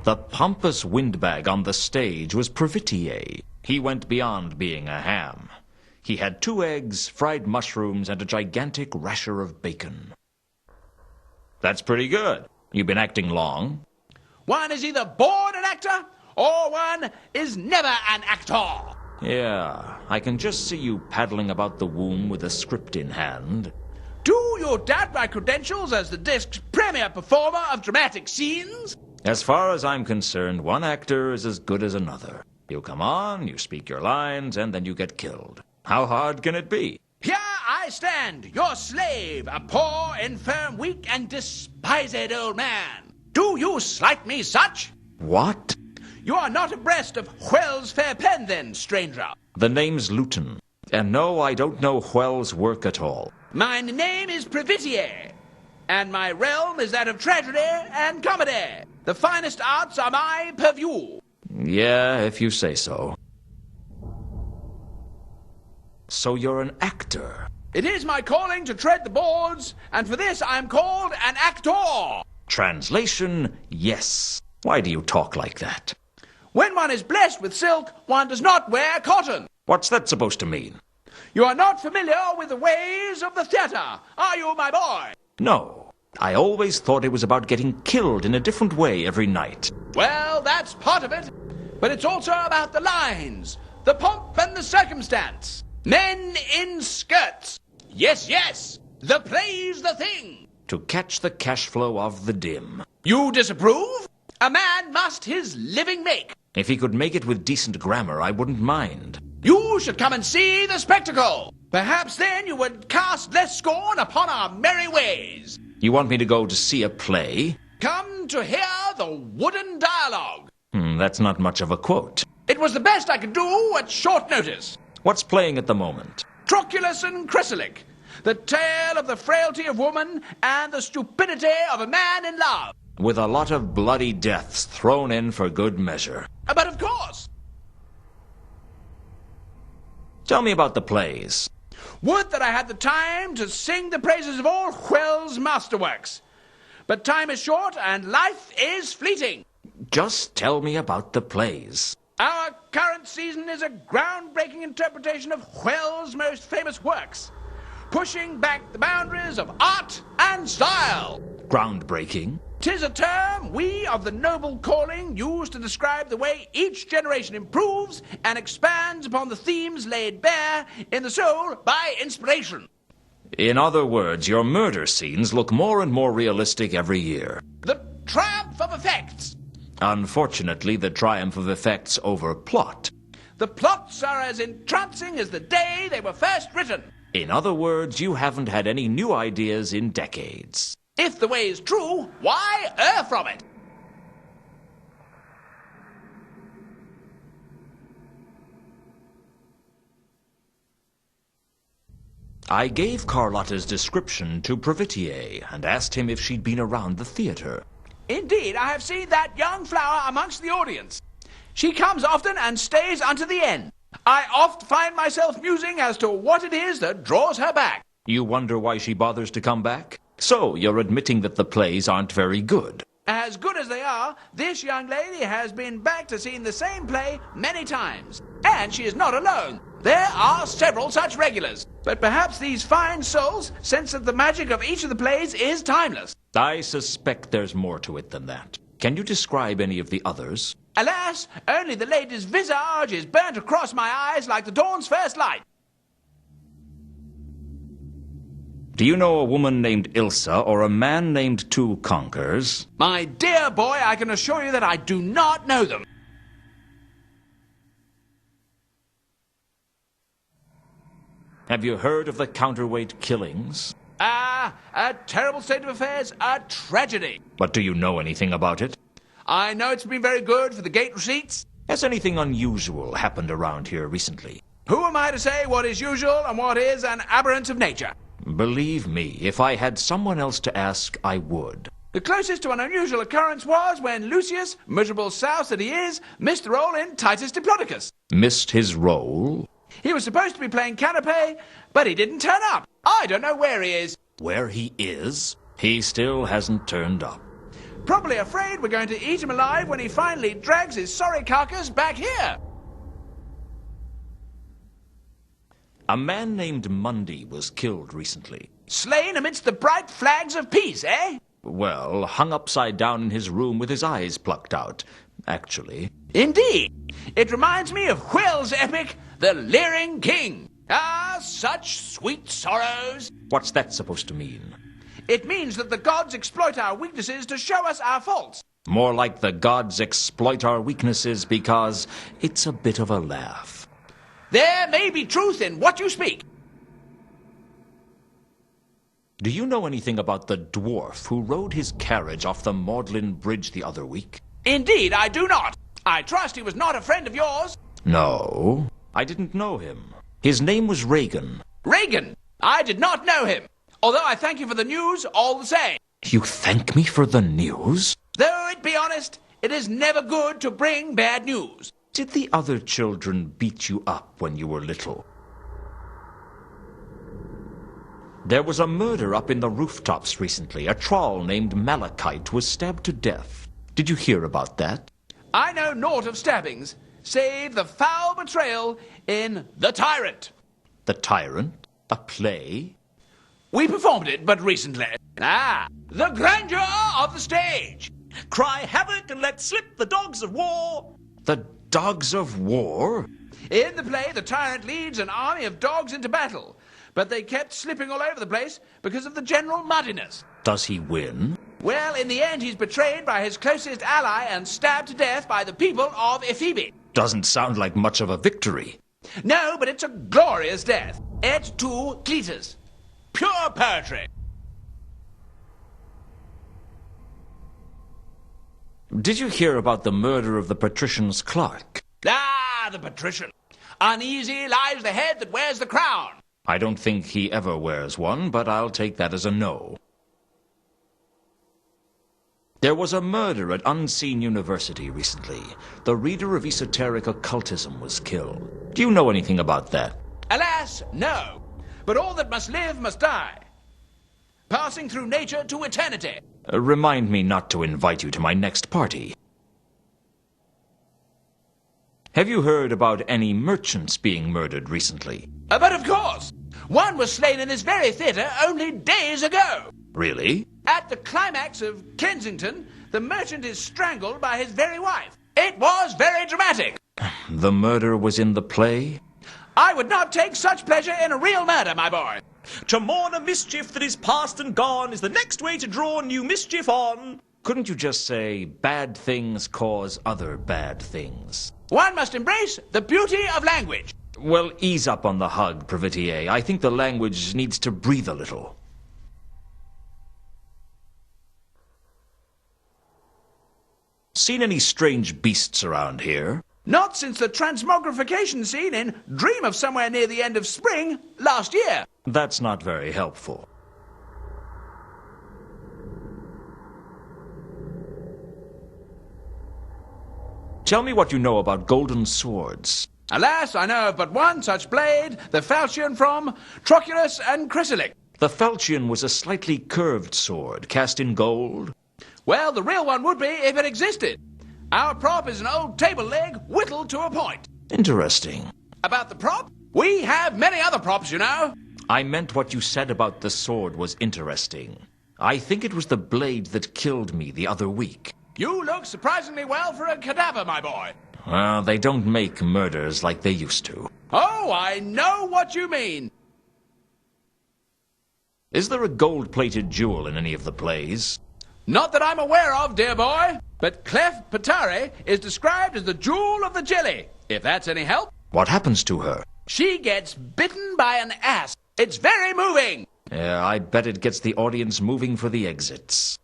The pompous windbag on the stage was Pratchett. He went beyond being a ham. He had 2 eggs, fried mushrooms, and a gigantic rasher of bacon. That's pretty good. You've been acting long? One is either born an actor, or one is never an actor. Yeah, I can just see you paddling about the womb with a script in hand. Do you doubt my credentials as the Dysk's premier performer of dramatic scenes? As far as I'm concerned, one actor is as good as another. You come on, you speak your lines, and then you get killed. How hard can it be? Here I stand, your slave, a poor, infirm, weak, and despised old man. Do you slight me such? What? You are not abreast of Hwell's fair pen, then, stranger. The name's Lewton. And no, I don't know Hwell's work at all. My name is Pratchett, and my realm is that of tragedy and comedy. The finest arts are my purview. Yeah, if you say so. So you're an actor? It is my calling to tread the boards, and for this I am called an actor. Translation, yes. Why do you talk like that? When one is blessed with silk, one does not wear cotton. What's that supposed to mean? You are not familiar with the ways of the theater, are you, my boy? No. I always thought it was about getting killed in a different way every night. Well, that's part of it. But it's also about the lines, the pomp and the circumstance. Men in skirts. Yes, yes. The play's the thing. To catch the cash flow of the dim. You disapprove? A man must his living make. If he could make it with decent grammar, I wouldn't mind. You should come and see the spectacle. Perhaps then you would cast less scorn upon our merry ways. You want me to go to see a play? Come to hear the wooden dialogue. That's not much of a quote. It was the best I could do at short notice. What's playing at the moment? Troculus and Chrysalix, the tale of the frailty of woman and the stupidity of a man in love. With a lot of bloody deaths thrown in for good measure. But of course. Tell me about the plays. Would that I had the time to sing the praises of all Hwell's masterworks. But time is short and life is fleeting. Just tell me about the plays. Our current season is a groundbreaking interpretation of Hwell's most famous works, pushing back the boundaries of art and style. Groundbreaking? 'Tis a term we of the noble calling use to describe the way each generation improves and expands upon the themes laid bare in the soul by inspiration. In other words, your murder scenes look more and more realistic every year. The triumph of effects. Unfortunately, the triumph of effects over plot. The plots are as entrancing as the day they were first written. In other words, you haven't had any new ideas in decades. If the way is true, why err from it? I gave Carlotta's description to Pratchett and asked him if she'd been around the theater. Indeed, I have seen that young flower amongst the audience. She comes often and stays unto the end. I oft find myself musing as to what it is that draws her back. You wonder why she bothers to come back? So, you're admitting that the plays aren't very good. As good as they are, this young lady has been back to see the same play many times. And she is not alone. There are several such regulars. But perhaps these fine souls sense that the magic of each of the plays is timeless. I suspect there's more to it than that. Can you describe any of the others? Alas, only the lady's visage is burnt across my eyes like the dawn's first light. Do you know a woman named Ilsa or a man named Two Conkers? My dear boy, I can assure you that I do not know them. Have you heard of the counterweight killings? A terrible state of affairs, a tragedy. But do you know anything about it? I know it's been very good for the gate receipts. Has anything unusual happened around here recently? Who am I to say what is usual and what is an aberrance of nature? Believe me, if I had someone else to ask, I would. The closest to an unusual occurrence was when Lucius, miserable souse that he is, missed the role in Titus Diplodocus. Missed his role? He was supposed to be playing Canapé, but he didn't turn up. I don't know where he is. Where he is? He still hasn't turned up. Probably afraid we're going to eat him alive when he finally drags his sorry carcass back here. A man named Mundy was killed recently. Slain amidst the bright flags of peace, eh? Well, hung upside down in his room with his eyes plucked out, actually. Indeed. It reminds me of Will's epic, The Leering King. Ah, such sweet sorrows. What's that supposed to mean? It means that the gods exploit our weaknesses to show us our faults. More like the gods exploit our weaknesses because it's a bit of a laugh. There may be truth in what you speak. Do you know anything about the dwarf who rode his carriage off the Magdalen Bridge the other week? Indeed, I do not. I trust he was not a friend of yours. No, I didn't know him. His name was Reagan. Reagan? I did not know him. Although I thank you for the news all the same. You thank me for the news? Though it be honest, it is never good to bring bad news. Did the other children beat you up when you were little? There was a murder up in the rooftops recently. A troll named Malachite was stabbed to death. Did you hear about that? I know naught of stabbings, save the foul betrayal in The Tyrant. The Tyrant? A play? We performed it but recently. Ah, the grandeur of the stage. Cry havoc and let slip the dogs of war. The dogs of war? In the play, the tyrant leads an army of dogs into battle, but they kept slipping all over the place because of the general muddiness. Does he win? Well, in the end, he's betrayed by his closest ally and stabbed to death by the people of Ephebi. Doesn't sound like much of a victory. No, but it's a glorious death. Et tu, Cletus. Pure poetry. Did you hear about the murder of the patrician's clerk? Ah, the patrician. Uneasy lies the head that wears the crown. I don't think he ever wears one, but I'll take that as a no. There was a murder at Unseen University recently. The reader of esoteric occultism was killed. Do you know anything about that? Alas, no. But all that must live must die. Passing through nature to eternity. Remind me not to invite you to my next party. Have you heard about any merchants being murdered recently? But of course. One was slain in this very theatre only days ago. Really? At the climax of Kensington, the merchant is strangled by his very wife. It was very dramatic. The murder was in the play? I would not take such pleasure in a real murder, my boy. To mourn a mischief that is past and gone is the next way to draw new mischief on. Couldn't you just say, bad things cause other bad things? One must embrace the beauty of language. Well, ease up on the hug, Pratchett. I think the language needs to breathe a little. Seen any strange beasts around here? Not since the transmogrification scene in Dream of Somewhere Near the End of Spring last year. That's not very helpful. Tell me what you know about golden swords. Alas, I know of but one such blade, the falchion from Troculus and Chrysalic. The falchion was a slightly curved sword, cast in gold. Well, the real one would be if it existed. Our prop is an old table leg whittled to a point. Interesting. About the prop? We have many other props, you know. I meant what you said about the sword was interesting. I think it was the blade that killed me the other week. You look surprisingly well for a cadaver, my boy. Well, they don't make murders like they used to. Oh, I know what you mean. Is there a gold-plated jewel in any of the plays? Not that I'm aware of, dear boy. But Clef Patare is described as the jewel of the jelly, if that's any help. What happens to her? She gets bitten by an ass. It's very moving. Yeah, I bet it gets the audience moving for the exits.